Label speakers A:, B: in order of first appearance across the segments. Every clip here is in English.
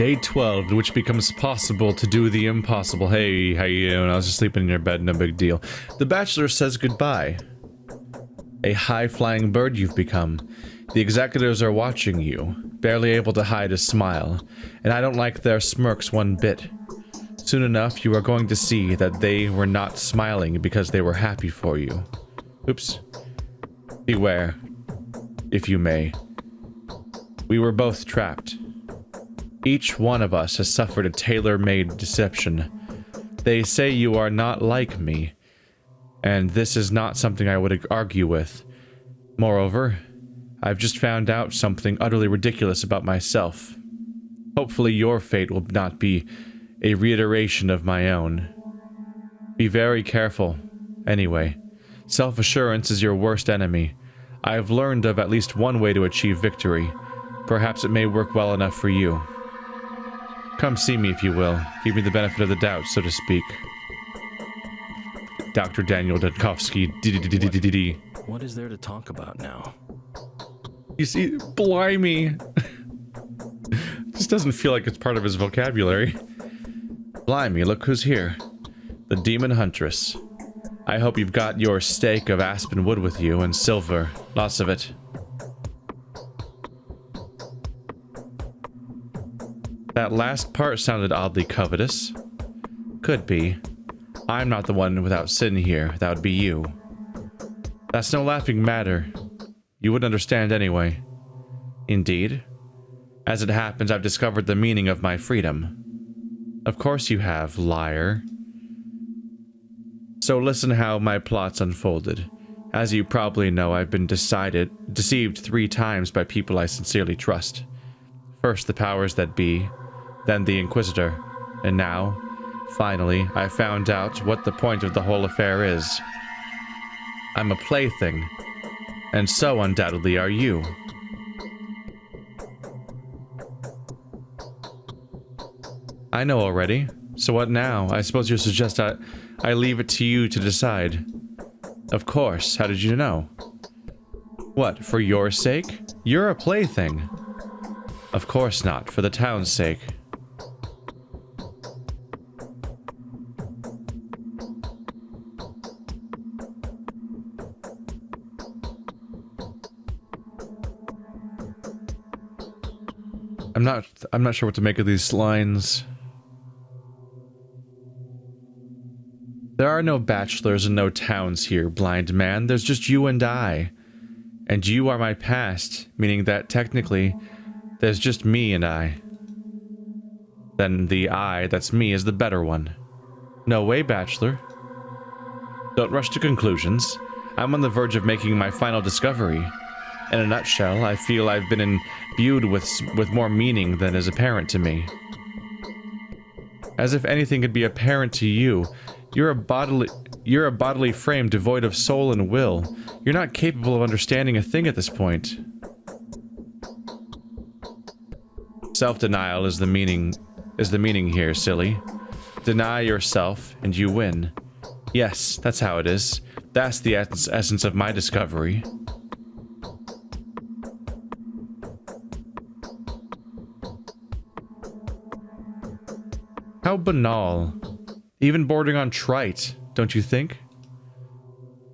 A: Day 12, in which it becomes possible to do the impossible. Hey, how you doing? I was just sleeping in your bed, no big deal. The Bachelor says goodbye. A high-flying bird you've become. The executors are watching you, barely able to hide a smile, and I don't like their smirks one bit. Soon enough, you are going to see that they were not smiling because they were happy for you. Oops. Beware, if you may. We were both trapped. Each one of us has suffered a tailor-made deception. They say you are not like me, and this is not something I would argue with. Moreover, I've just found out something utterly ridiculous about myself. Hopefully your fate will not be a reiteration of my own. Be very careful. Anyway, self-assurance is your worst enemy. I have learned of at least one way to achieve victory. Perhaps it may work well enough for you. Come see me if you will. Give me the benefit of the doubt, so to speak. Dr. Daniel Dudkovsky.
B: What is there to talk about now?
A: You see, blimey. This doesn't feel like it's part of his vocabulary. Blimey, look who's here. The Demon Huntress. I hope you've got your steak of aspen wood with you and silver. Lots of it. That last part sounded oddly covetous. Could be. I'm not the one without sin here. That would be you. That's no laughing matter. You wouldn't understand anyway. Indeed. As it happens, I've discovered the meaning of my freedom. Of course you have, liar. So listen how my plots unfolded. As you probably know, I've been deceived 3 times by people I sincerely trust. First the powers that be, then the Inquisitor, and now, finally, I found out what the point of the whole affair is. I'm a plaything, and so undoubtedly are you. I know already, so what now? I suppose you suggest I leave it to you to decide. Of course, how did you know? What, for your sake? You're a plaything. Of course not, for the town's sake. I'm not sure what to make of these lines. There are no bachelors and no towns here, blind man. There's just you and I. And you are my past, meaning that technically, there's just me and I. Then the I that's me is the better one. No way, bachelor. Don't rush to conclusions. I'm on the verge of making my final discovery. In a nutshell, I feel I've been imbued with more meaning than is apparent to me. As if anything could be apparent to you, you're a bodily frame devoid of soul and will. You're not capable of understanding a thing at this point. Self-denial is the meaning here, silly. Deny yourself, and you win. Yes, that's how it is. That's the essence of my discovery. How banal. Even bordering on trite, don't you think?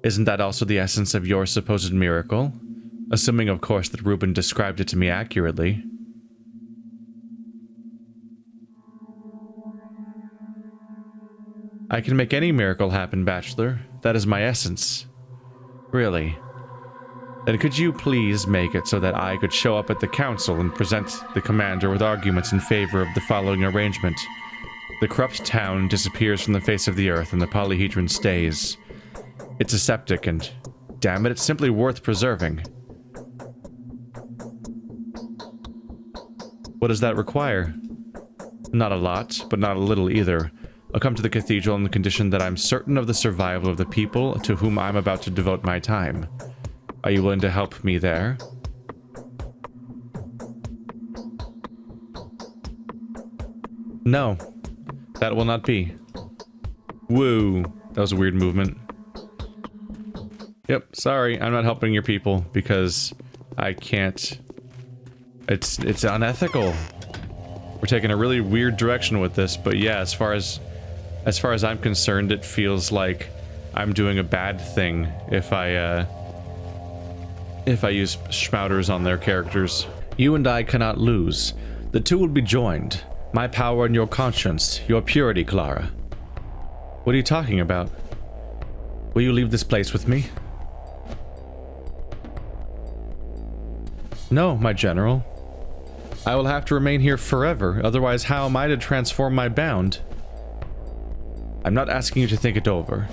A: Isn't that also the essence of your supposed miracle? Assuming, of course, that Reuben described it to me accurately. I can make any miracle happen, Bachelor. That is my essence. Really. Then could you please make it so that I could show up at the council and present the commander with arguments in favor of the following arrangement? The corrupt town disappears from the face of the earth and the polyhedron stays. It's aseptic and, damn it, it's simply worth preserving. What does that require? Not a lot, but not a little either. I'll come to the cathedral on the condition that I'm certain of the survival of the people to whom I'm about to devote my time. Are you willing to help me there? No. That will not be. Woo. That was a weird movement. Yep, sorry, I'm not helping your people because I can't. It's unethical. We're taking a really weird direction with this, but yeah, as far as I'm concerned, it feels like I'm doing a bad thing if I use schmouters on their characters. You and I cannot lose. The two will be joined. My power and your conscience, your purity, Clara. What are you talking about? Will you leave this place with me? No, my general. I will have to remain here forever, otherwise how am I to transform my bound? I'm not asking you to think it over.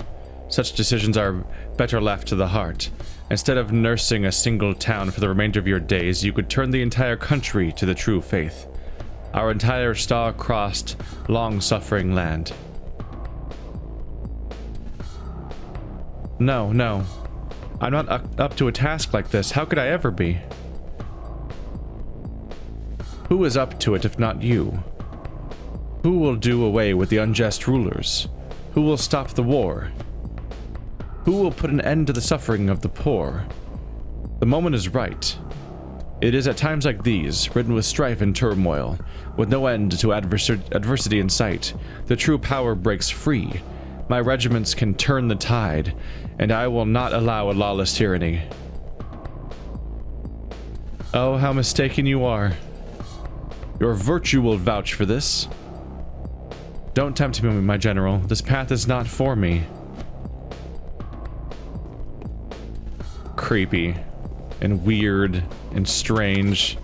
A: Such decisions are better left to the heart. Instead of nursing a single town for the remainder of your days, you could turn the entire country to the true faith. Our entire star-crossed, long-suffering land. No, no. I'm not up to a task like this. How could I ever be? Who is up to it if not you? Who will do away with the unjust rulers? Who will stop the war? Who will put an end to the suffering of the poor? The moment is right. It is at times like these, ridden with strife and turmoil, with no end to adversity in sight, the true power breaks free. My regiments can turn the tide, and I will not allow a lawless tyranny. Oh, how mistaken you are. Your virtue will vouch for this. Don't tempt me, my general. This path is not for me. Creepy and weird and strange.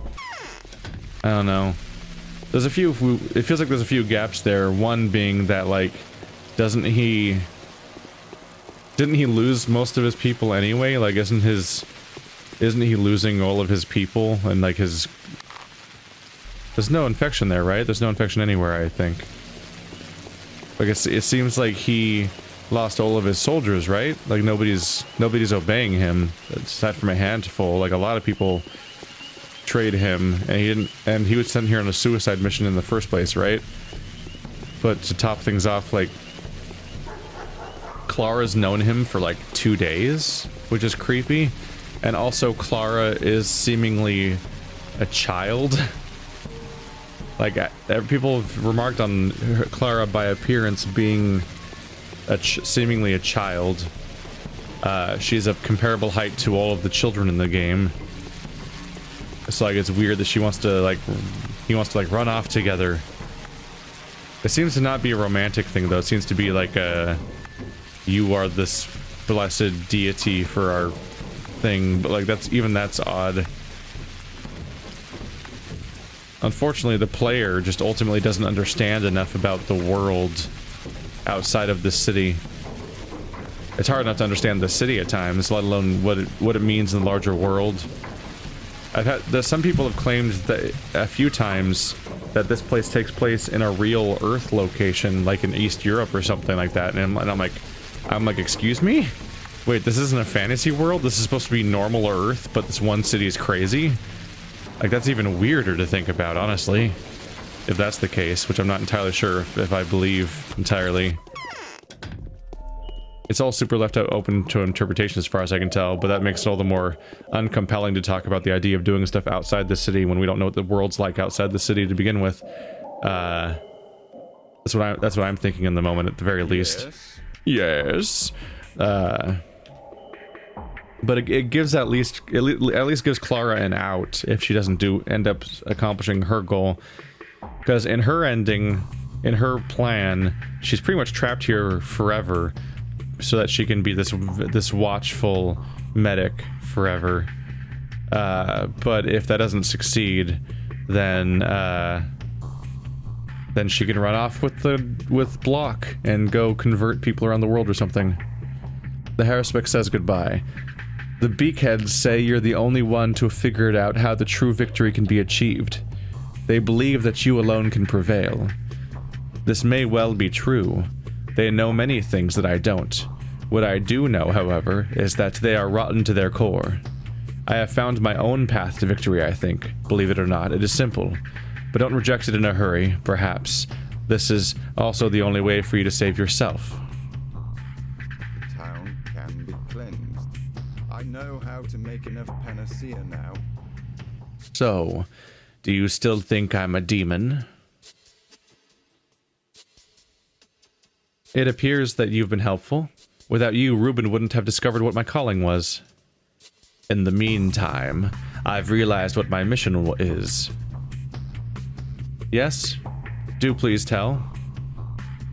A: I don't know. There's a few, it feels like there's a few gaps there. One being that, like, didn't he lose most of his people anyway? Like, isn't he losing all of his people and like his... There's no infection there, right? There's no infection anywhere, I think. Like, it seems like he lost all of his soldiers, right? Like, nobody's obeying him, aside from a handful. Like, a lot of people trade him, and he was sent here on a suicide mission in the first place, right? But to top things off, like, Clara's known him for like 2 days, which is creepy. And also Clara is seemingly a child. Like, people have remarked on Clara by appearance being seemingly a child. She's of comparable height to all of the children in the game. So, like, it's weird that he wants to run off together. It seems to not be a romantic thing, though. It seems to be like you are this blessed deity for our thing, but like that's odd. Unfortunately, the player just ultimately doesn't understand enough about the world outside of the city. It's hard enough to understand the city at times, let alone what it means in the larger world. Some people have claimed that a few times that this place takes place in a real Earth location, like in East Europe or something like that, and I'm like, excuse me? Wait, this isn't a fantasy world? This is supposed to be normal Earth, but this one city is crazy? Like, that's even weirder to think about, honestly. If that's the case, which I'm not entirely sure if I believe entirely. It's all super left out open to interpretation as far as I can tell, but that makes it all the more uncompelling to talk about the idea of doing stuff outside the city when we don't know what the world's like outside the city to begin with. That's what I'm thinking in the moment, at the very least. Yes. But it gives at least gives Clara an out if she doesn't end up accomplishing her goal, because in her ending, in her plan, she's pretty much trapped here forever, so that she can be this watchful medic forever. But if that doesn't succeed, then she can run off with Block and go convert people around the world or something. The Harriswick says goodbye. The Beakheads say you're the only one to have figured out how the true victory can be achieved. They believe that you alone can prevail. This may well be true. They know many things that I don't. What I do know, however, is that they are rotten to their core. I have found my own path to victory, I think. Believe it or not, it is simple. But don't reject it in a hurry, perhaps. This is also the only way for you to save yourself.
C: The town can be cleansed. I know how to make enough panacea now.
A: So, do you still think I'm a demon? It appears that you've been helpful. Without you, Reuben wouldn't have discovered what my calling was. In the meantime, I've realized what my mission is. Yes? Do please tell.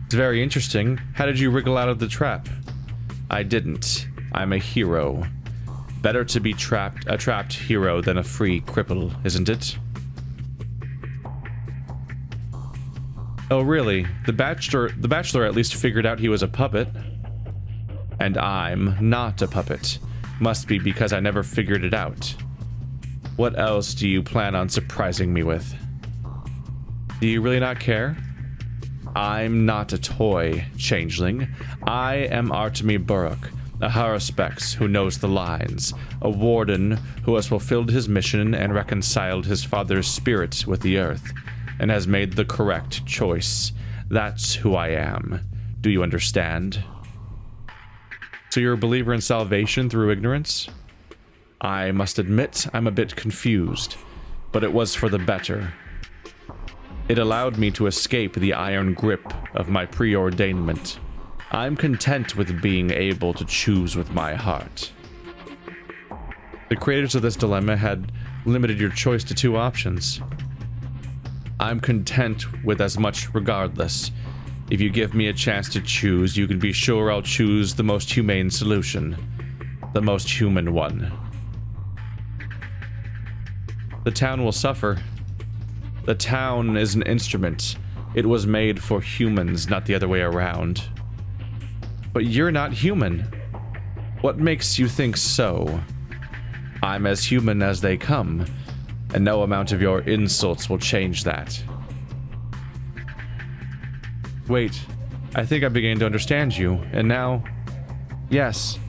A: It's very interesting. How did you wriggle out of the trap? I didn't. I'm a hero. Better to be a trapped hero than a free cripple, isn't it? Oh really? The Bachelor at least figured out he was a puppet. And I'm not a puppet. Must be because I never figured it out. What else do you plan on surprising me with? Do you really not care? I'm not a toy, Changeling. I am Artemy Burrock, a haruspex who knows the lines, a warden who has fulfilled his mission and reconciled his father's spirit with the earth, and has made the correct choice. That's who I am. Do you understand? So you're a believer in salvation through ignorance? I must admit I'm a bit confused, but it was for the better. It allowed me to escape the iron grip of my preordainment. I'm content with being able to choose with my heart. The creators of this dilemma had limited your choice to 2 options. I'm content with as much regardless. If you give me a chance to choose, you can be sure I'll choose the most humane solution. The most human one. The town will suffer. The town is an instrument. It was made for humans, not the other way around. But you're not human. What makes you think so? I'm as human as they come, and no amount of your insults will change that. Wait, I think I'm beginning to understand you, and now... Yes.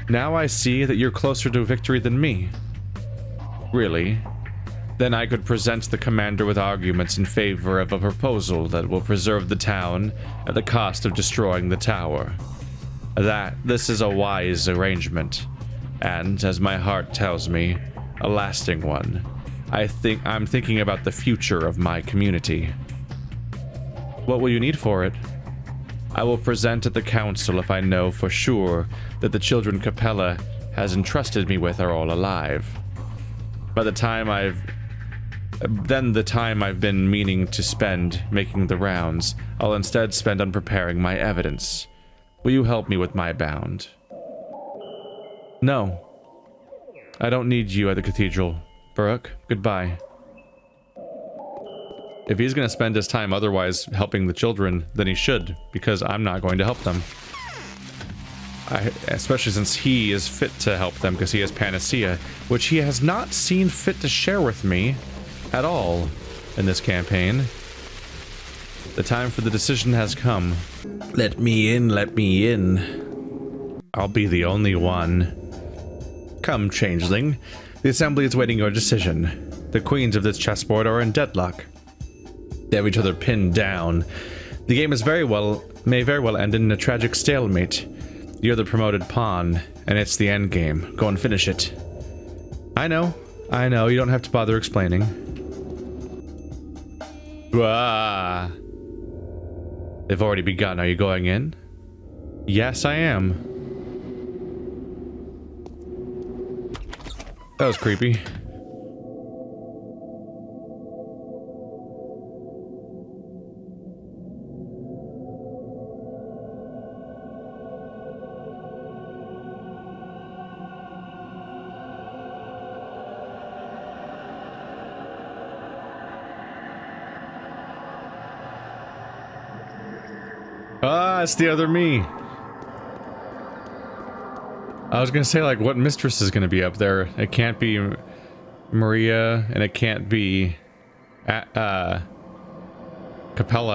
A: Now I see that you're closer to victory than me. Really? Then I could present the commander with arguments in favor of a proposal that will preserve the town at the cost of destroying the tower. This is a wise arrangement, and, as my heart tells me, a lasting one. I'm thinking about the future of my community. What will you need for it? I will present at the council if I know for sure that the children Capella has entrusted me with are all alive. By the time I've been meaning to spend making the rounds, I'll instead spend on preparing my evidence. Will you help me with my bound? No. I don't need you at the cathedral. Burrock, goodbye. If he's going to spend his time otherwise helping the children, then he should, because I'm not going to help them. Especially since he is fit to help them, because he has Panacea, which he has not seen fit to share with me at all in this campaign. The time for the decision has come. Let me in, let me in. I'll be the only one. Come, Changeling. The Assembly is waiting your decision. The queens of this chessboard are in deadlock. They have each other pinned down. The game may very well end in a tragic stalemate. You're the promoted pawn, and it's the end game. Go and finish it. I know. You don't have to bother explaining. Ah. They've already begun. Are you going in? Yes, I am. That was creepy. Ah, it's the other me. I was gonna say, like, what mistress is gonna be up there? It can't be Maria, and it can't be Capella.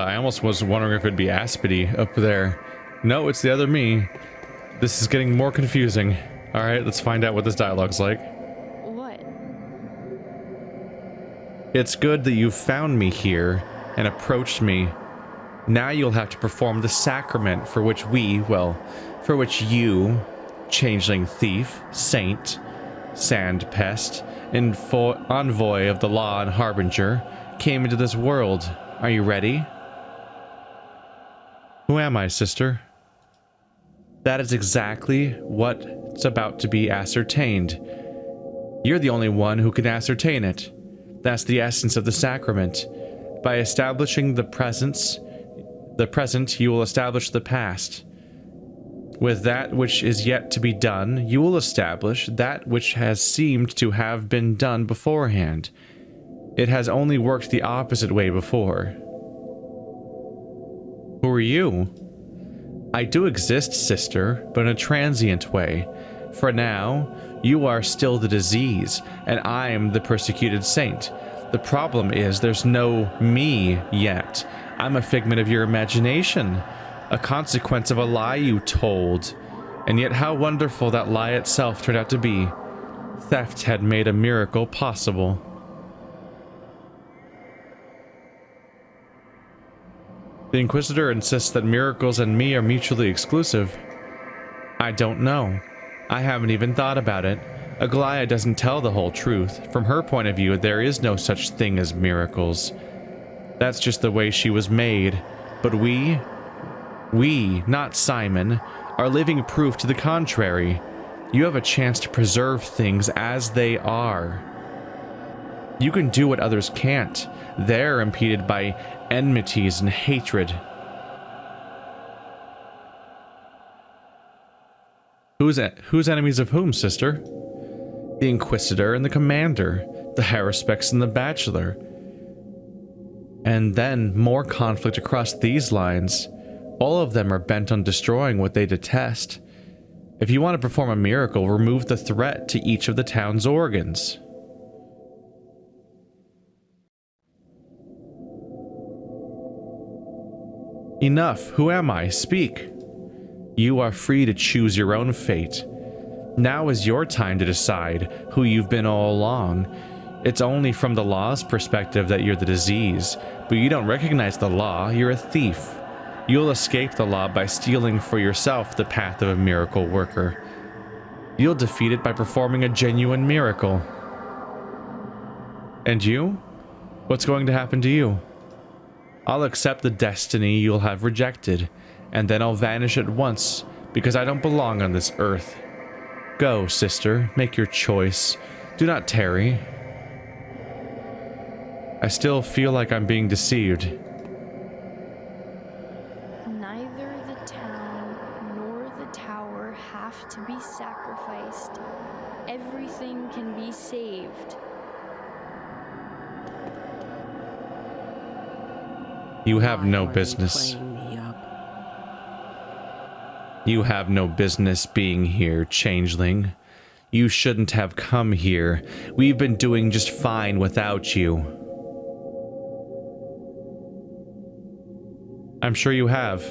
A: I almost was wondering if it'd be Aspity up there. No, it's the other me. This is getting more confusing. Alright, let's find out what this dialogue's like.
D: What?
A: It's good that you found me here and approached me. Now you'll have to perform the sacrament for which for which you, Changeling Thief, Saint, Sand Pest, and Envoy of the Law and Harbinger, came into this world. Are you ready? Who am I, sister? That is exactly what's about to be ascertained. You're the only one who can ascertain it. That's the essence of the sacrament. By establishing the present, you will establish the past. With that which is yet to be done, you will establish that which has seemed to have been done beforehand. It has only worked the opposite way before. Who are you? I do exist, sister, but in a transient way. For now, you are still the disease, and I am the persecuted saint. The problem is there's no me yet. I'm a figment of your imagination, a consequence of a lie you told. And yet how wonderful that lie itself turned out to be. Theft had made a miracle possible. The Inquisitor insists that miracles and me are mutually exclusive. I don't know. I haven't even thought about it. Aglaia doesn't tell the whole truth. From her point of view, there is no such thing as miracles. That's just the way she was made. But we, not Simon, are living proof to the contrary. You have a chance to preserve things as they are. You can do what others can't. They're impeded by enmities and hatred. Who's enemies of whom, sister? The Inquisitor and the Commander, the Haruspex and the Bachelor. And then more conflict across these lines. All of them are bent on destroying what they detest. If you want to perform a miracle, remove the threat to each of the town's organs. Enough. Who am I? Speak. You are free to choose your own fate. Now is your time to decide who you've been all along. It's only from the law's perspective that you're the disease, but you don't recognize the law. You're a thief. You'll escape the law by stealing for yourself the path of a miracle worker. You'll defeat it by performing a genuine miracle. And you? What's going to happen to you? I'll accept the destiny you'll have rejected, and then I'll vanish at once, because I don't belong on this earth. Go, sister, make your choice. Do not tarry. I still feel like I'm being deceived.
D: Neither the town nor the tower have to be sacrificed. Everything can be saved.
A: You have no business. You have no business being here, Changeling. You shouldn't have come here. We've been doing just fine without you. I'm sure you have.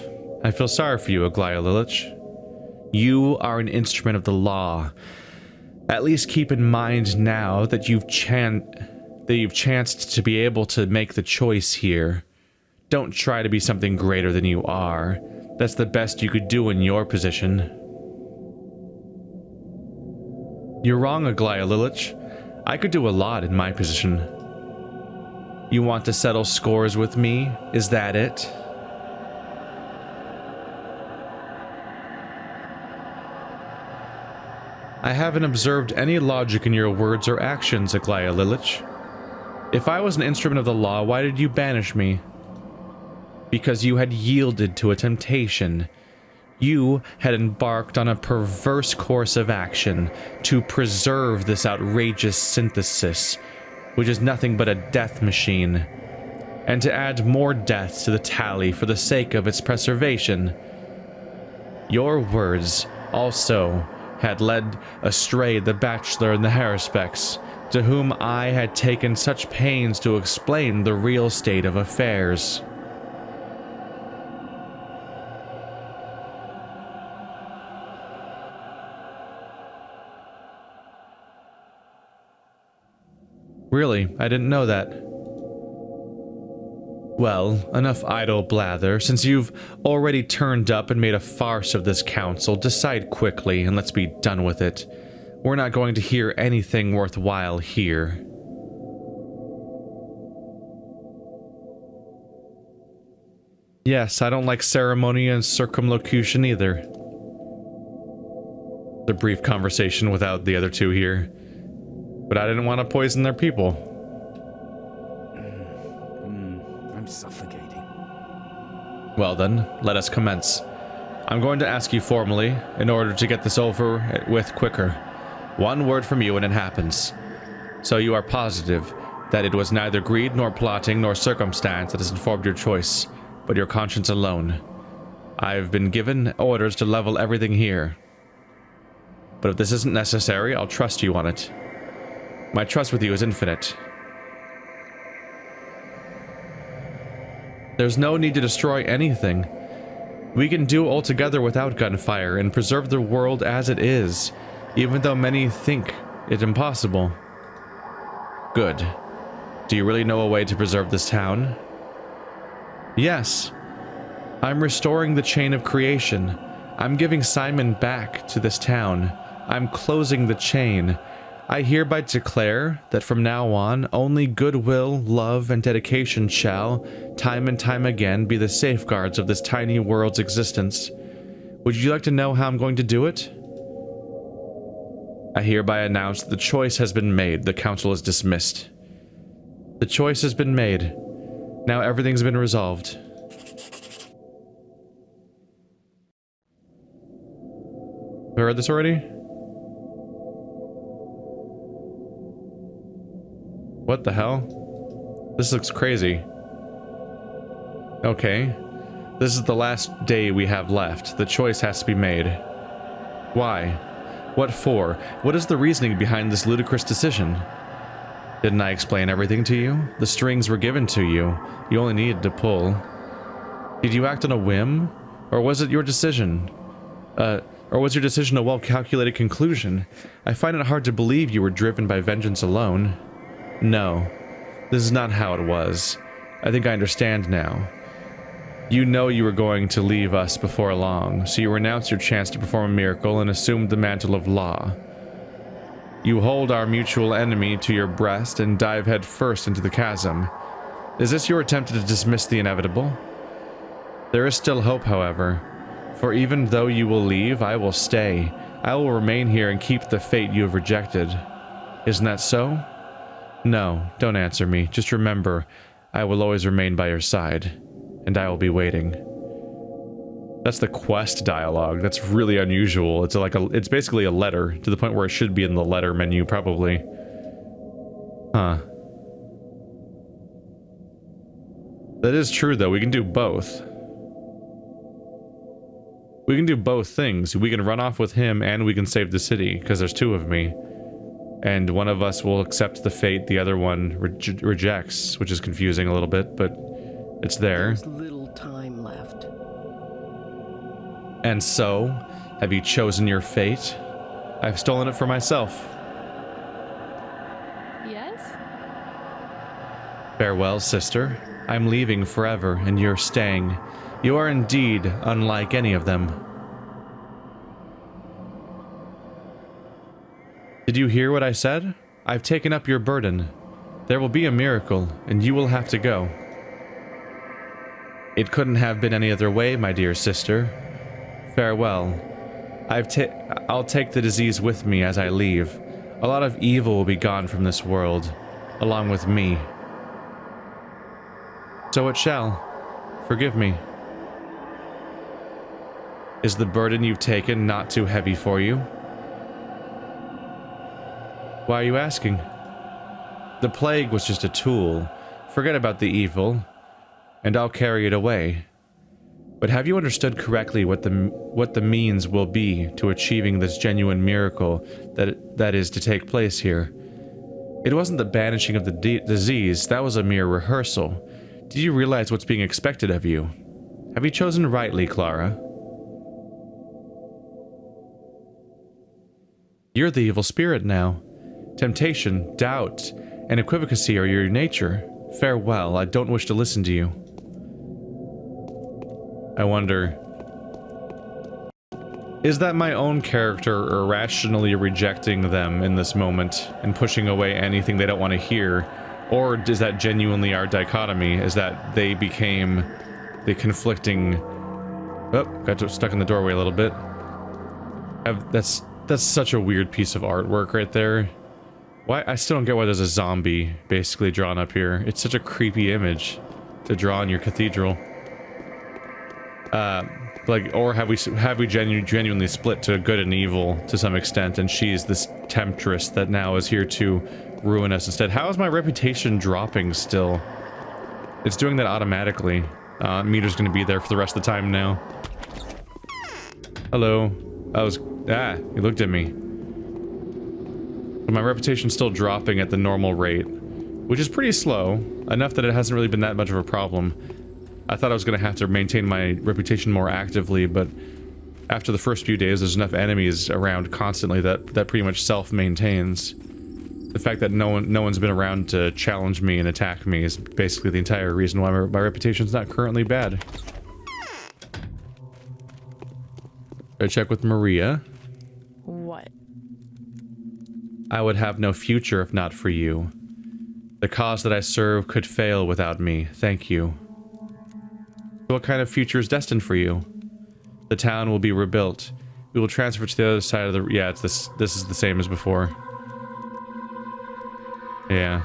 A: I feel sorry for you, Aglaia Lilich. You are an instrument of the law. At least keep in mind now that you've chanced to be able to make the choice here. Don't try to be something greater than you are. That's the best you could do in your position. You're wrong, Aglaia Lilich. I could do a lot in my position. You want to settle scores with me? Is that it? I haven't observed any logic in your words or actions, Aglaia Lilich. If I was an instrument of the law, why did you banish me? Because you had yielded to a temptation. You had embarked on a perverse course of action to preserve this outrageous synthesis, which is nothing but a death machine, and to add more deaths to the tally for the sake of its preservation. Your words also had led astray the Bachelor and the Haruspex, to whom I had taken such pains to explain the real state of affairs. Really, I didn't know that. Well, enough idle blather. Since you've already turned up and made a farce of this council, decide quickly and let's be done with it. We're not going to hear anything worthwhile here. Yes, I don't like ceremony and circumlocution either. The brief conversation without the other two here. But I didn't want to poison their people.
B: I'm suffocating.
A: Well then, let us commence. I'm going to ask you formally, in order to get this over with quicker. One word from you and it happens. So you are positive that it was neither greed nor plotting nor circumstance that has informed your choice, but your conscience alone. I've been given orders to level everything here. But if this isn't necessary, I'll trust you on it. My trust with you is infinite. There's no need to destroy anything. We can do altogether without gunfire and preserve the world as it is, even though many think it impossible. Good. Do you really know a way to preserve this town? Yes. I'm restoring the chain of creation. I'm giving Simon back to this town. I'm closing the chain. I hereby declare that from now on, only goodwill, love, and dedication shall, time and time again, be the safeguards of this tiny world's existence. Would you like to know how I'm going to do it? I hereby announce that the choice has been made. The council is dismissed. The choice has been made. Now everything's been resolved. Have I read this already? What the hell? This looks crazy. Okay. This is the last day we have left. The choice has to be made. Why? What for? What is the reasoning behind this ludicrous decision? Didn't I explain everything to you? The strings were given to you. You only needed to pull. Did you act on a whim? Or was it your decision? Or was your decision a well-calculated conclusion? I find it hard to believe you were driven by vengeance alone. No, this is not how it was. I think I understand now. You know you were going to leave us before long, so you renounced your chance to perform a miracle and assumed the mantle of law. You hold our mutual enemy to your breast and dive head first into the chasm. Is this your attempt to dismiss the inevitable? There is still hope, however, for even though you will leave, I will stay. I will remain here and keep the fate you have rejected. Isn't that so? No, don't answer me. Just remember, I will always remain by your side, and I will be waiting. That's the quest dialogue. That's really unusual. It's basically a letter, to the point where it should be in the letter menu, probably. Huh. That is true, though. We can do both. We can do both things. We can run off with him, and we can save the city, because there's two of me. And one of us will accept the fate the other one rejects, which is confusing a little bit, but it's there.
E: There's little time left.
A: And so, have you chosen your fate? I've stolen it for myself.
D: Yes?
A: Farewell, sister. I'm leaving forever, and you're staying. You are indeed unlike any of them. Did you hear what I said? I've taken up your burden. There will be a miracle, and you will have to go. It couldn't have been any other way, my dear sister. Farewell. I'll take the disease with me as I leave. A lot of evil will be gone from this world, along with me. So it shall. Forgive me. Is the burden you've taken not too heavy for you? Why are you asking? The plague was just a tool. Forget about the evil, and I'll carry it away. But have you understood correctly what the means will be to achieving this genuine miracle that is to take place here? It wasn't the banishing of the disease, that was a mere rehearsal. Do you realize what's being expected of you? Have you chosen rightly, Clara? You're the evil spirit now. Temptation, doubt, and equivocacy are your nature. Farewell, I don't wish to listen to you. I wonder... is that my own character irrationally rejecting them in this moment and pushing away anything they don't want to hear? Or is that genuinely our dichotomy? Is that they became the conflicting... Oh, got stuck in the doorway a little bit. That's such a weird piece of artwork right there. Why? I still don't get why there's a zombie basically drawn up here. It's such a creepy image to draw in your cathedral. Like, or have we genuinely split to good and evil to some extent, and she's this temptress that now is here to ruin us instead. How is my reputation dropping still? It's doing that automatically. Meter's gonna be there for the rest of the time now. Hello. He looked at me. But my reputation's still dropping at the normal rate, which is pretty slow, enough that it hasn't really been that much of a problem. I thought I was going to have to maintain my reputation more actively, but after the first few days, there's enough enemies around constantly that pretty much self-maintains. The fact that no one's been around to challenge me and attack me is basically the entire reason why my reputation's not currently bad. I check with Maria.
D: What?
A: I would have no future if not for you. The cause that I serve could fail without me. Thank you. What kind of future is destined for you? The town will be rebuilt. We will transfer to the other side of the... Yeah, it's this is the same as before. Yeah.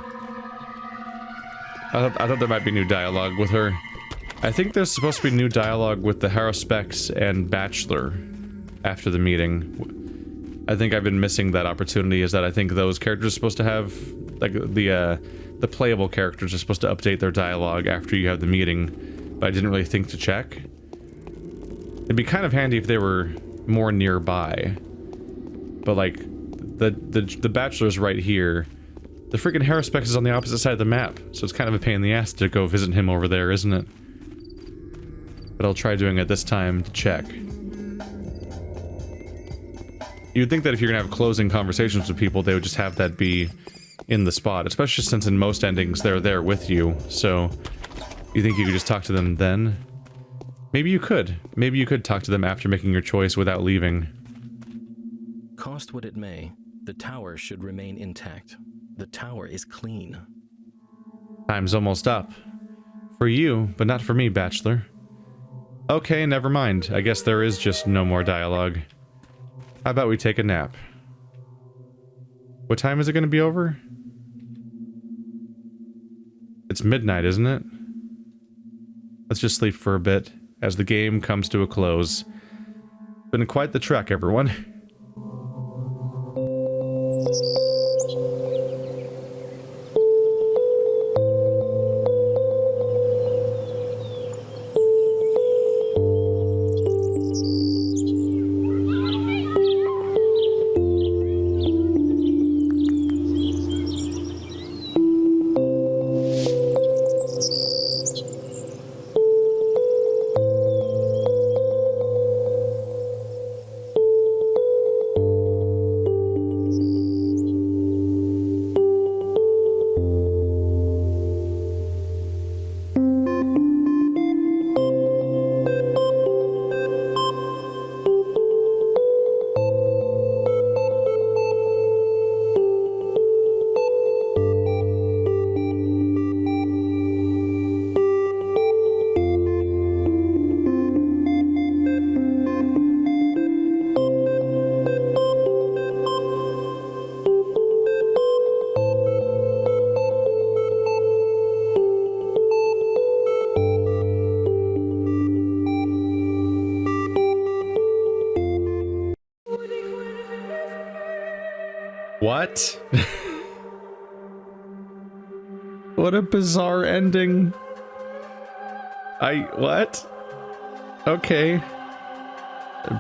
A: I thought there might be new dialogue with her. I think there's supposed to be new dialogue with the Haruspecs and Bachelor after the meeting. I think I've been missing that opportunity, is that I think those characters are supposed to have... Like, the playable characters are supposed to update their dialogue after you have the meeting. But I didn't really think to check. It'd be kind of handy if they were more nearby. But like, the Bachelor's right here. The freaking Haruspex is on the opposite side of the map, so it's kind of a pain in the ass to go visit him over there, isn't it? But I'll try doing it this time to check. You'd think that if you're gonna have closing conversations with people, they would just have that be in the spot, especially since in most endings they're there with you, so... You think you could just talk to them then? Maybe you could. Maybe you could talk to them after making your choice without leaving.
F: Cost what it may, the tower should remain intact. The tower is clean.
A: Time's almost up. For you, but not for me, Bachelor. Okay, never mind. I guess there is just no more dialogue. How about we take a nap? What time is it going to be over? It's midnight, isn't it? Let's just sleep for a bit as the game comes to a close. Been quite the trek, everyone. What? What a bizarre ending. What? Okay.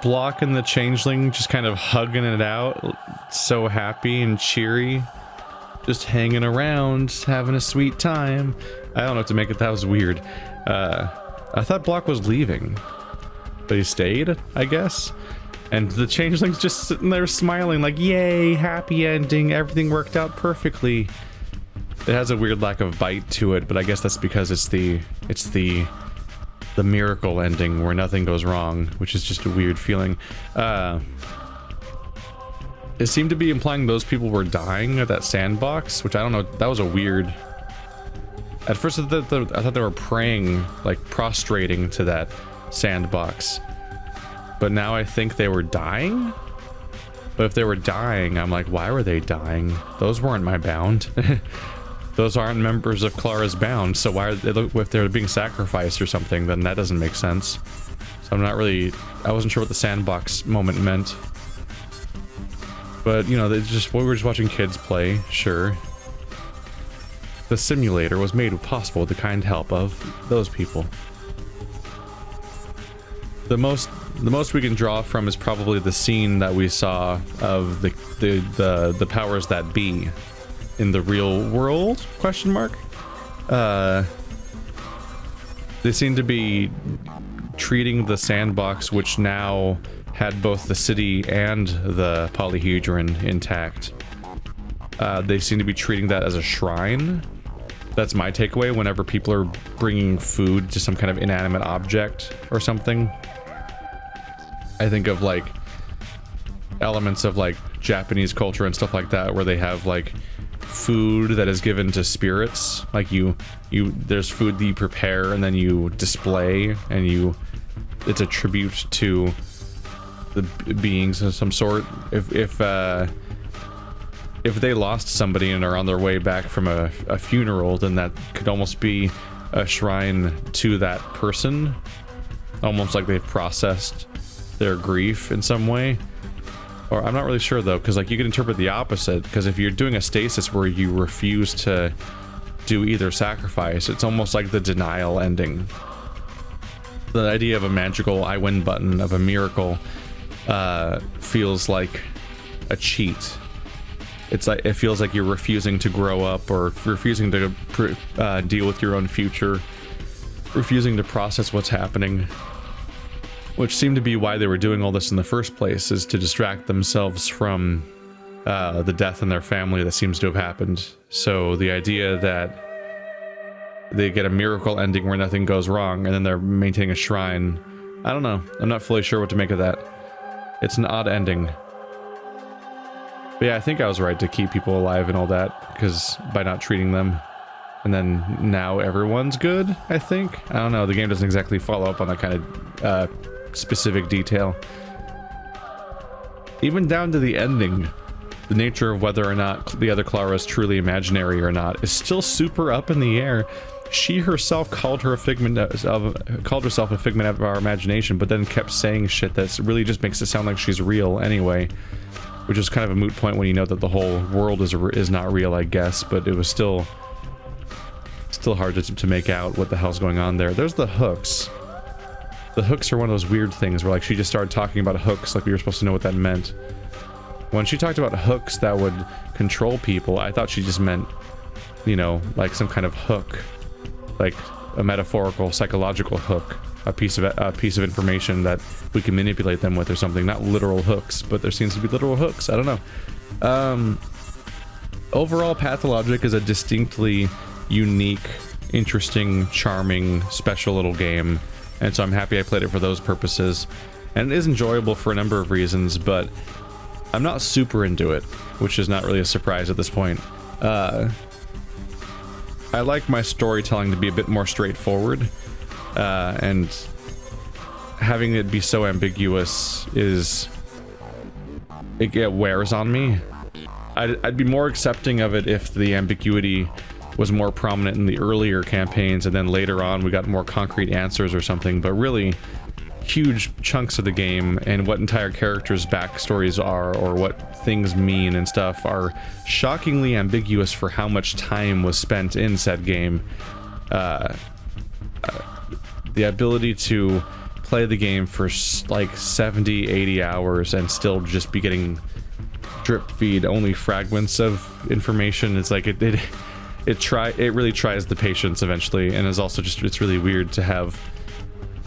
A: Block and the Changeling just kind of hugging it out. So happy and cheery. Just hanging around, having a sweet time. I don't know what to make it. That was weird. I thought Block was leaving. But he stayed, I guess. And the Changeling's just sitting there smiling like, yay, happy ending, everything worked out perfectly. It has a weird lack of bite to it, but I guess that's because it's the miracle ending where nothing goes wrong, which is just a weird feeling. It seemed to be implying those people were dying at that sandbox, which I don't know, that was a weird At first I thought they were praying, like prostrating to that sandbox. But now I think they were dying? But if they were dying, I'm like, why were they dying? Those weren't my bound. Those aren't members of Clara's bound, so why are they, if they're being sacrificed or something, then that doesn't make sense. So I'm not really, I wasn't sure what the sandbox moment meant. But, you know, we were just watching kids play, sure. The simulator was made possible with the kind help of those people. The most we can draw from is probably the scene that we saw of the powers that be in the real world, question mark. They seem to be treating the sandbox, which now had both the city and the polyhedron intact. They seem to be treating that as a shrine. That's my takeaway whenever people are bringing food to some kind of inanimate object or something. I think of like elements of like Japanese culture and stuff like that, where they have like food that is given to spirits. Like there's food that you prepare and then you display, and it's a tribute to the beings of some sort. If they lost somebody and are on their way back from a funeral, then that could almost be a shrine to that person. Almost like they've processed their grief in some way. Or I'm not really sure though, because like you can interpret the opposite, because if you're doing a stasis where you refuse to do either sacrifice, it's almost like the denial ending. The idea of a magical I win button, of a miracle, feels like a cheat. It's like, it feels like you're refusing to grow up, or refusing to deal with your own future, refusing to process what's happening. Which seemed to be why they were doing all this in the first place, is to distract themselves from the death in their family that seems to have happened. So the idea that they get a miracle ending where nothing goes wrong, and then they're maintaining a shrine, I don't know. I'm not fully sure what to make of that. It's an odd ending. But yeah, I think I was right to keep people alive and all that, because by not treating them. And then now everyone's good, I think? I don't know, the game doesn't exactly follow up on that kind of specific detail. Even down to the ending, the nature of whether or not the other Clara is truly imaginary or not is still super up in the air. She herself called herself a figment of our imagination, but then kept saying shit that really just makes it sound like she's real anyway. Which is kind of a moot point when you know that the whole world is not real, I guess. But it was still hard to make out what the hell's going on there. There's the hooks. The hooks are one of those weird things where like she just started talking about hooks like we were supposed to know what that meant. When she talked about hooks that would control people, I thought she just meant, you know, like some kind of hook, like a metaphorical psychological hook, a piece of information that we can manipulate them with or something. Not literal hooks, but there seems to be literal hooks. I don't know. Overall, Pathologic is a distinctly unique, interesting, charming, special little game. And so I'm happy I played it for those purposes. And it is enjoyable for a number of reasons, but I'm not super into it, which is not really a surprise at this point. I like my storytelling to be a bit more straightforward, and having it be so ambiguous it wears on me. I'd be more accepting of it if the ambiguity was more prominent in the earlier campaigns, and then later on we got more concrete answers or something. But really, huge chunks of the game and what entire characters' backstories are, or what things mean and stuff, are shockingly ambiguous for how much time was spent in said game. The ability to play the game for like 70, 80 hours and still just be getting drip feed only fragments of information, it's like it really tries the patience eventually, and is also just, it's really weird to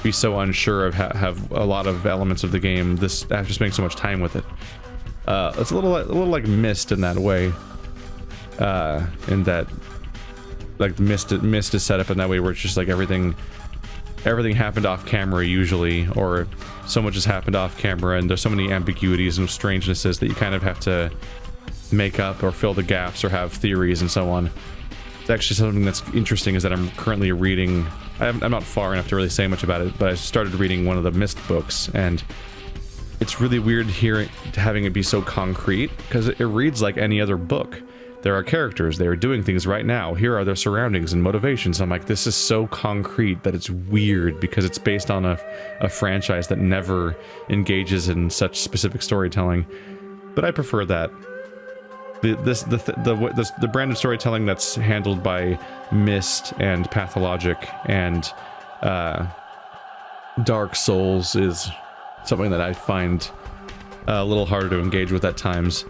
A: be so unsure of have a lot of elements of the game after spending so much time with it. It's a little like Myst in that way, in that like Myst is set up in that way where it's just like everything happened off camera usually, or so much has happened off camera, and there's so many ambiguities and strangenesses that you kind of have to make up or fill the gaps or have theories and so on. It's actually something that's interesting is that I'm currently reading... I'm not far enough to really say much about it, but I started reading one of the Myst books, and it's really weird having it be so concrete, because it reads like any other book. There are characters, they are doing things right now, here are their surroundings and motivations. I'm like, this is so concrete that it's weird, because it's based on a franchise that never engages in such specific storytelling. But I prefer that. The brand of storytelling that's handled by Myst and Pathologic and Dark Souls is something that I find a little harder to engage with at times.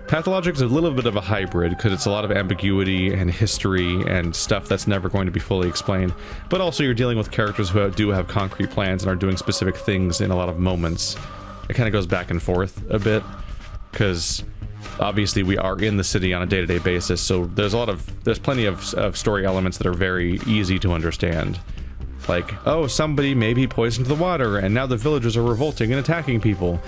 A: Pathologic is a little bit of a hybrid because it's a lot of ambiguity and history and stuff that's never going to be fully explained, but also you're dealing with characters who do have concrete plans and are doing specific things in a lot of moments. It kind of goes back and forth a bit because obviously we are in the city on a day-to-day basis, so there's plenty of story elements that are very easy to understand. Like, oh, somebody maybe poisoned the water and now the villagers are revolting and attacking people.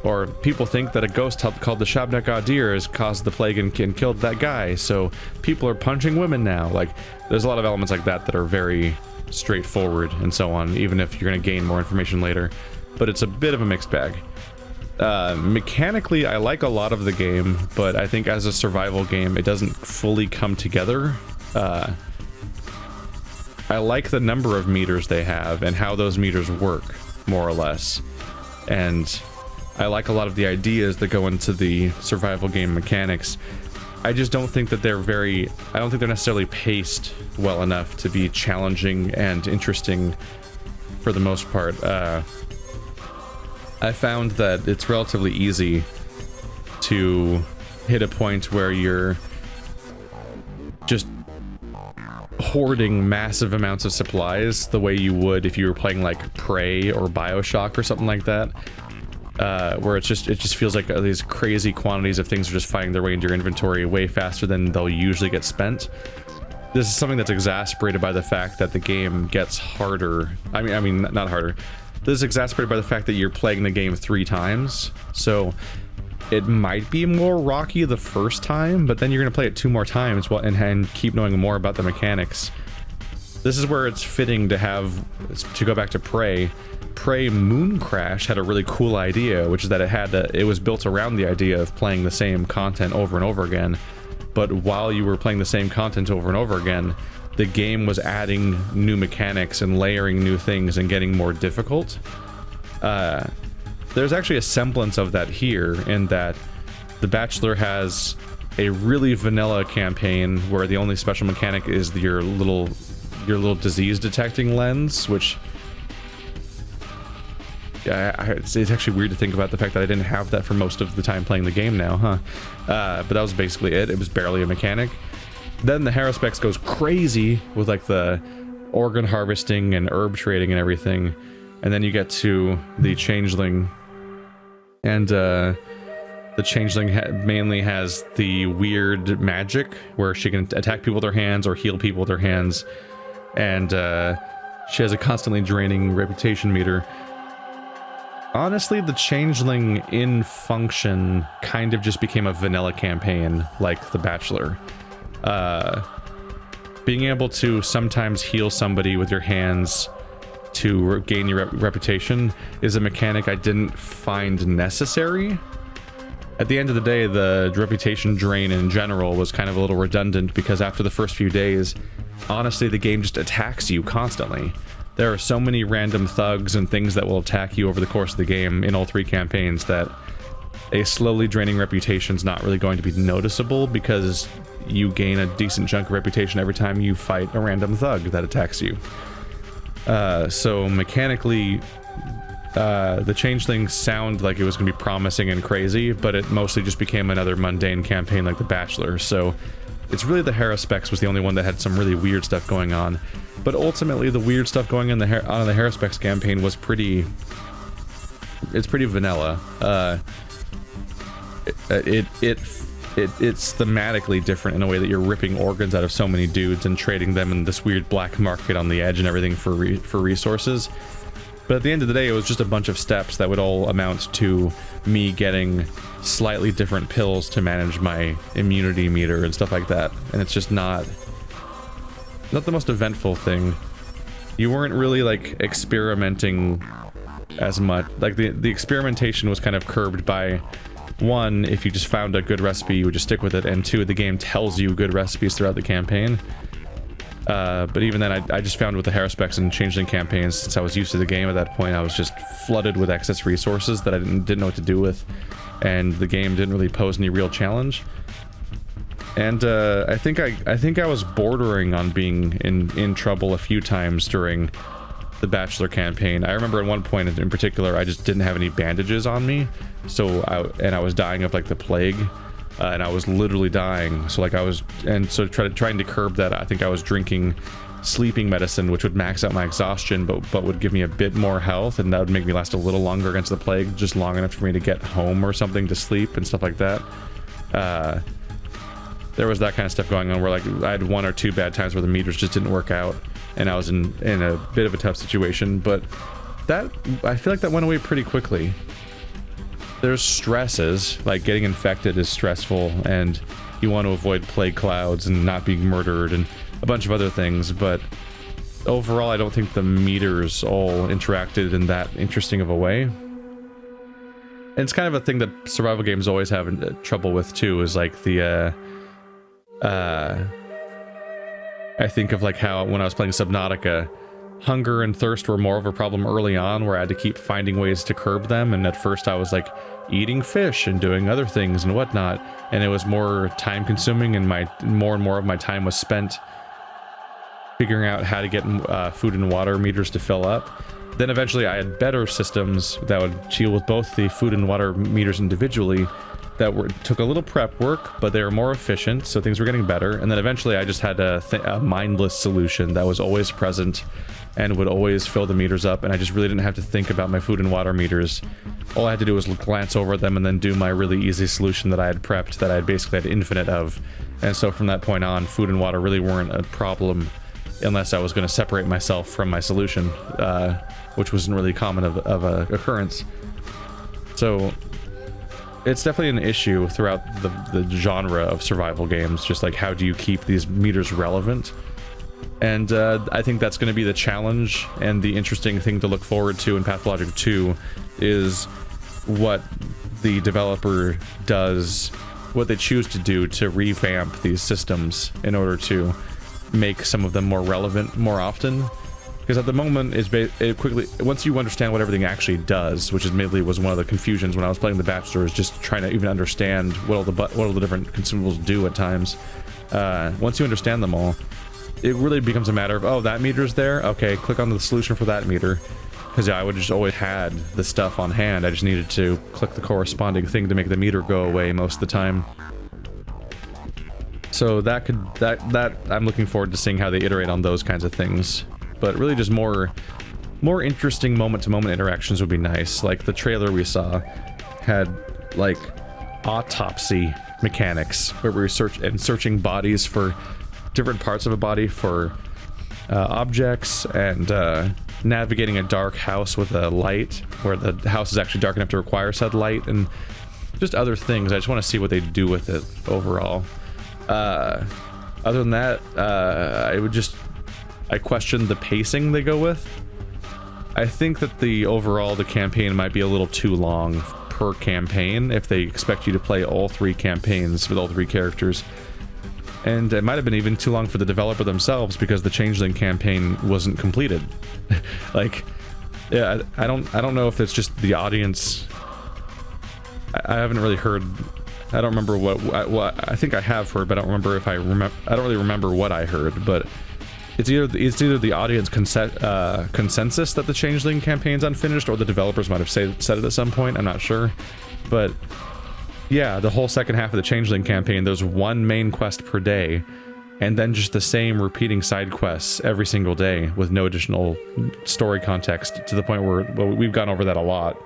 A: Or people think that a ghost called the Shabnak Adir has caused the plague and killed that guy, so people are punching women now. Like, there's a lot of elements like that that are very straightforward and so on, even if you're going to gain more information later. But it's a bit of a mixed bag. Mechanically, I like a lot of the game, but I think as a survival game, it doesn't fully come together. I like the number of meters they have and how those meters work, more or less. And I like a lot of the ideas that go into the survival game mechanics. I just don't think that I don't think they're necessarily paced well enough to be challenging and interesting for the most part. I found that it's relatively easy to hit a point where you're just hoarding massive amounts of supplies the way you would if you were playing like Prey or BioShock or something like that. Where it just feels like these crazy quantities of things are just finding their way into your inventory way faster than they'll usually get spent. This is something that's exasperated by the fact that the game gets harder. I mean, not harder. This is exasperated by the fact that you're playing the game 3 times. So it might be more rocky the first time, but then you're going to play it 2 more times and keep knowing more about the mechanics. This is where it's fitting to go back to Prey. Prey Moon Crash had a really cool idea, which is that it was built around the idea of playing the same content over and over again. But while you were playing the same content over and over again, the game was adding new mechanics and layering new things and getting more difficult. There's actually a semblance of that here, in that The Bachelor has a really vanilla campaign where the only special mechanic is your little disease detecting lens, which it's actually weird to think about the fact that I didn't have that for most of the time playing the game now, huh? But that was basically it. It was barely a mechanic. Then the Haruspex goes crazy with like the organ harvesting and herb trading and everything. And then you get to the Changeling. And the Changeling mainly has the weird magic where she can attack people with her hands or heal people with her hands. And she has a constantly draining reputation meter. Honestly, the Changeling in function kind of just became a vanilla campaign like The Bachelor. Being able to sometimes heal somebody with your hands to gain your reputation is a mechanic I didn't find necessary. At the end of the day, the reputation drain in general was kind of a little redundant because after the first few days, honestly, the game just attacks you constantly. There are so many random thugs and things that will attack you over the course of the game in all 3 campaigns that a slowly draining reputation is not really going to be noticeable because you gain a decent chunk of reputation every time you fight a random thug that attacks you. So mechanically, the Changelings sound like it was going to be promising and crazy, but it mostly just became another mundane campaign like The Bachelor. So it's really the Haruspex was the only one that had some really weird stuff going on. But ultimately, the weird stuff going on the Haruspex campaign was pretty vanilla. It's thematically different in a way that you're ripping organs out of so many dudes and trading them in this weird black market on the edge and everything for resources. But at the end of the day, it was just a bunch of steps that would all amount to me getting slightly different pills to manage my immunity meter and stuff like that. And it's just not not the most eventful thing. You weren't really like experimenting as much. Like the experimentation was kind of curbed by, one, if you just found a good recipe, you would just stick with it, and two, the game tells you good recipes throughout the campaign. But even then, I just found with the Haruspecs and Changeling campaigns, since I was used to the game at that point, I was just flooded with excess resources that I didn't know what to do with, and the game didn't really pose any real challenge. And I think I was bordering on being in trouble a few times during the Bachelor campaign. I remember at one point in particular, I just didn't have any bandages on me, so I was dying of like the plague. And I was literally dying, so like trying to curb that, I think I was drinking sleeping medicine, which would max out my exhaustion, but would give me a bit more health, and that would make me last a little longer against the plague, just long enough for me to get home or something to sleep and stuff like that. There was that kind of stuff going on where like I had 1 or 2 bad times where the meters just didn't work out, and I was in a bit of a tough situation, but that, I feel like that went away pretty quickly. There's stresses, like getting infected is stressful, and you want to avoid plague clouds and not being murdered and a bunch of other things, but overall I don't think the meters all interacted in that interesting of a way. And it's kind of a thing that survival games always have trouble with too, is like the I think of like how when I was playing Subnautica, hunger and thirst were more of a problem early on, where I had to keep finding ways to curb them, and at first I was like eating fish and doing other things and whatnot, and it was more time consuming, and more and more of my time was spent figuring out how to get food and water meters to fill up. Then eventually I had better systems that would deal with both the food and water meters individually, that took a little prep work, but they were more efficient, so things were getting better. And then eventually I just had a mindless solution that was always present and would always fill the meters up, and I just really didn't have to think about my food and water meters. All I had to do was glance over them and then do my really easy solution that I had prepped, that I had basically had infinite of. And so from that point on, food and water really weren't a problem unless I was going to separate myself from my solution, which wasn't really common of a occurrence. So it's definitely an issue throughout the genre of survival games, just like how do you keep these meters relevant. And I think that's going to be the challenge, and the interesting thing to look forward to in Pathologic 2 is what the developer does, what they choose to do to revamp these systems in order to make some of them more relevant more often. Because at the moment, it quickly, once you understand what everything actually does, which admittedly was one of the confusions when I was playing The Bachelor, is just trying to even understand what all the different consumables do at times. Once you understand them all, it really becomes a matter of, oh, that meter's there? Okay, click on the solution for that meter. Because yeah, I would just always had the stuff on hand, I just needed to click the corresponding thing to make the meter go away most of the time. So that I'm looking forward to seeing how they iterate on those kinds of things. But really just more interesting moment-to-moment interactions would be nice. Like the trailer we saw had like autopsy mechanics, where we were searching bodies for different parts of a body for objects, and navigating a dark house with a light, where the house is actually dark enough to require said light, and just other things. I just want to see what they do with it overall. Other than that, I question the pacing they go with. I think that the campaign might be a little too long per campaign if they expect you to play all 3 campaigns with all 3 characters. And it might have been even too long for the developer themselves, because the Changeling campaign wasn't completed. Like, yeah, I don't know if it's just the audience. I haven't really heard. I don't remember what I think I have heard, but I don't remember if I don't really remember what I heard. But it's either the audience consensus that the Changeling campaign's unfinished, or the developers might have said it at some point. I'm not sure, but yeah, the whole second half of the Changeling campaign, there's 1 main quest per day, and then just the same repeating side quests every single day with no additional story context, to the point where, well, we've gone over that a lot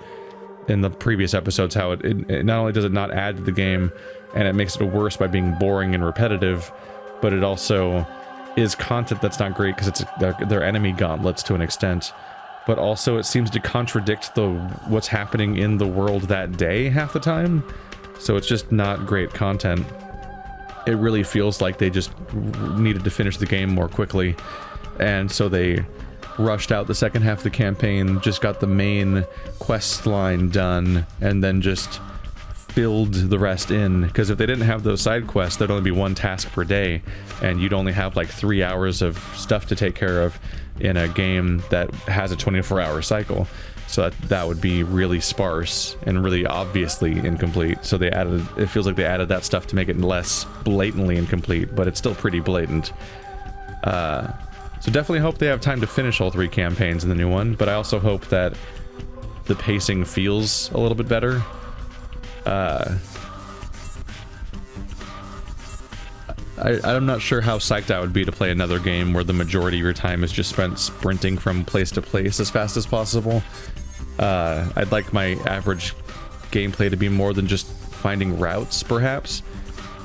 A: in the previous episodes, how it not only does it not add to the game, and it makes it worse by being boring and repetitive, but it also is content that's not great because it's their enemy gauntlets to an extent, but also it seems to contradict what's happening in the world that day half the time. So it's just not great content. it really feels like they just needed to finish the game more quickly, and so they rushed out the second half of the campaign, just got the main quest line done, and then just filled the rest in. Because if they didn't have those side quests, there'd only be one task per day, and you'd only have like 3 hours of stuff to take care of in a game that has a 24-hour cycle. So that would be really sparse and really obviously incomplete. So they added, it feels like they added that stuff to make it less blatantly incomplete, but it's still pretty blatant. So definitely hope they have time to finish all 3 campaigns in the new one, but I also hope that the pacing feels a little bit better. I'm not sure how psyched I would be to play another game where the majority of your time is just spent sprinting from place to place as fast as possible. I'd like my average gameplay to be more than just finding routes, perhaps,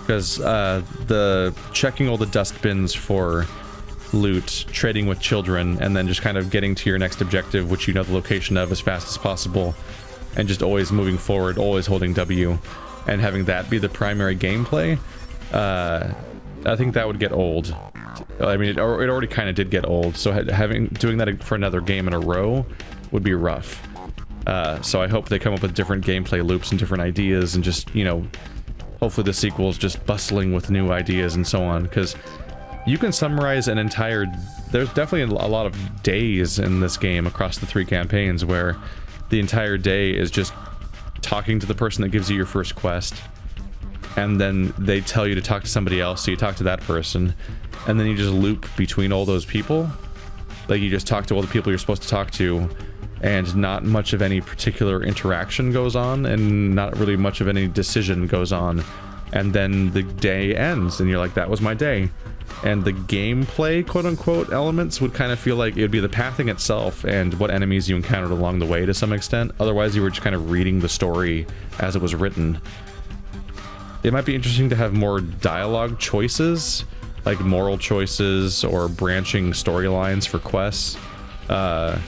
A: because the checking all the dust bins for loot, trading with children, and then just kind of getting to your next objective, which you know the location of, as fast as possible, and just always moving forward, always holding W, and having that be the primary gameplay. I think that would get old. I mean, it already kind of did get old, so doing that for another game in a row would be rough. So I hope they come up with different gameplay loops and different ideas, and just, you know, hopefully the sequel's just bustling with new ideas and so on, because you can summarize an entire... There's definitely a lot of days in this game across the 3 campaigns where the entire day is just talking to the person that gives you your first quest, and then they tell you to talk to somebody else, so you talk to that person, and then you just loop between all those people. Like, you just talk to all the people you're supposed to talk to, and not much of any particular interaction goes on, and not really much of any decision goes on, and then the day ends, and you're like, that was my day. And the gameplay, quote-unquote, elements would kind of feel like it would be the pathing itself and what enemies you encountered along the way to some extent. Otherwise, you were just kind of reading the story as it was written. It might be interesting to have more dialogue choices, like moral choices or branching storylines for quests. I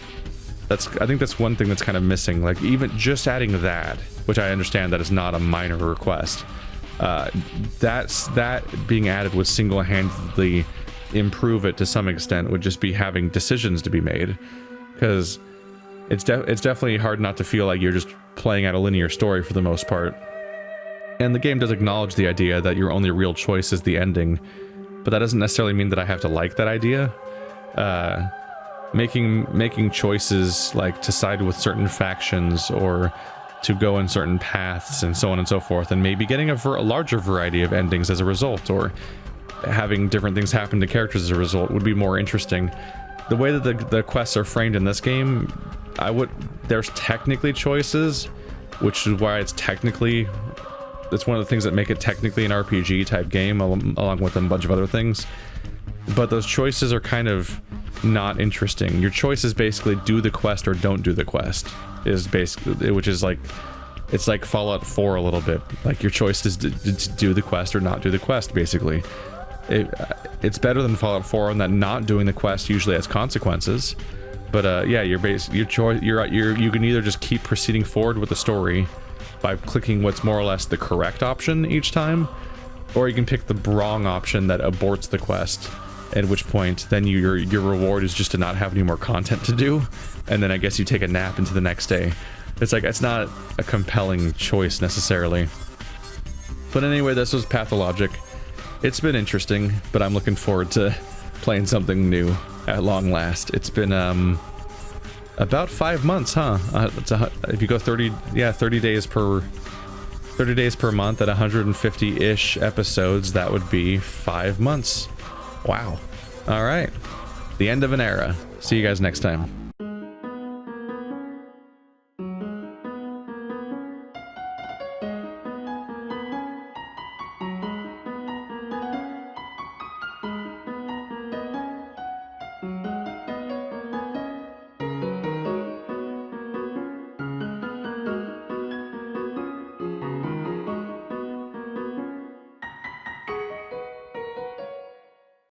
A: think that's one thing that's kind of missing. Like, even just adding that, which I understand that is not a minor request, that being added would single-handedly improve it to some extent. Would just be having decisions to be made, because it's definitely hard not to feel like you're just playing out a linear story for the most part. And the game does acknowledge the idea that your only real choice is the ending, but that doesn't necessarily mean that I have to like that idea. Making choices like to side with certain factions or to go in certain paths and so on and so forth, and maybe getting a larger variety of endings as a result, or having different things happen to characters as a result, would be more interesting. The way that the quests are framed in this game, there's technically choices, which is why it's one of the things that make it technically an RPG type game, along with a bunch of other things. But those choices are kind of not interesting. Your choice is basically do the quest or don't do the quest, which is like, it's like Fallout 4 a little bit. Like, your choice is to do the quest or not do the quest, basically. It's better than Fallout 4 in that not doing the quest usually has consequences. But yeah, you can either just keep proceeding forward with the story by clicking what's more or less the correct option each time, or you can pick the wrong option that aborts the quest, at which point then your reward is just to not have any more content to do, and then I guess you take a nap into the next day. It's like, it's not a compelling choice necessarily. But anyway, this was Pathologic. It's been interesting, but I'm looking forward to playing something new at long last. It's been about 5 months, huh? If you go 30 days per month at 150-ish episodes, that would be 5 months. Wow. All right. The end of an era. See you guys next time.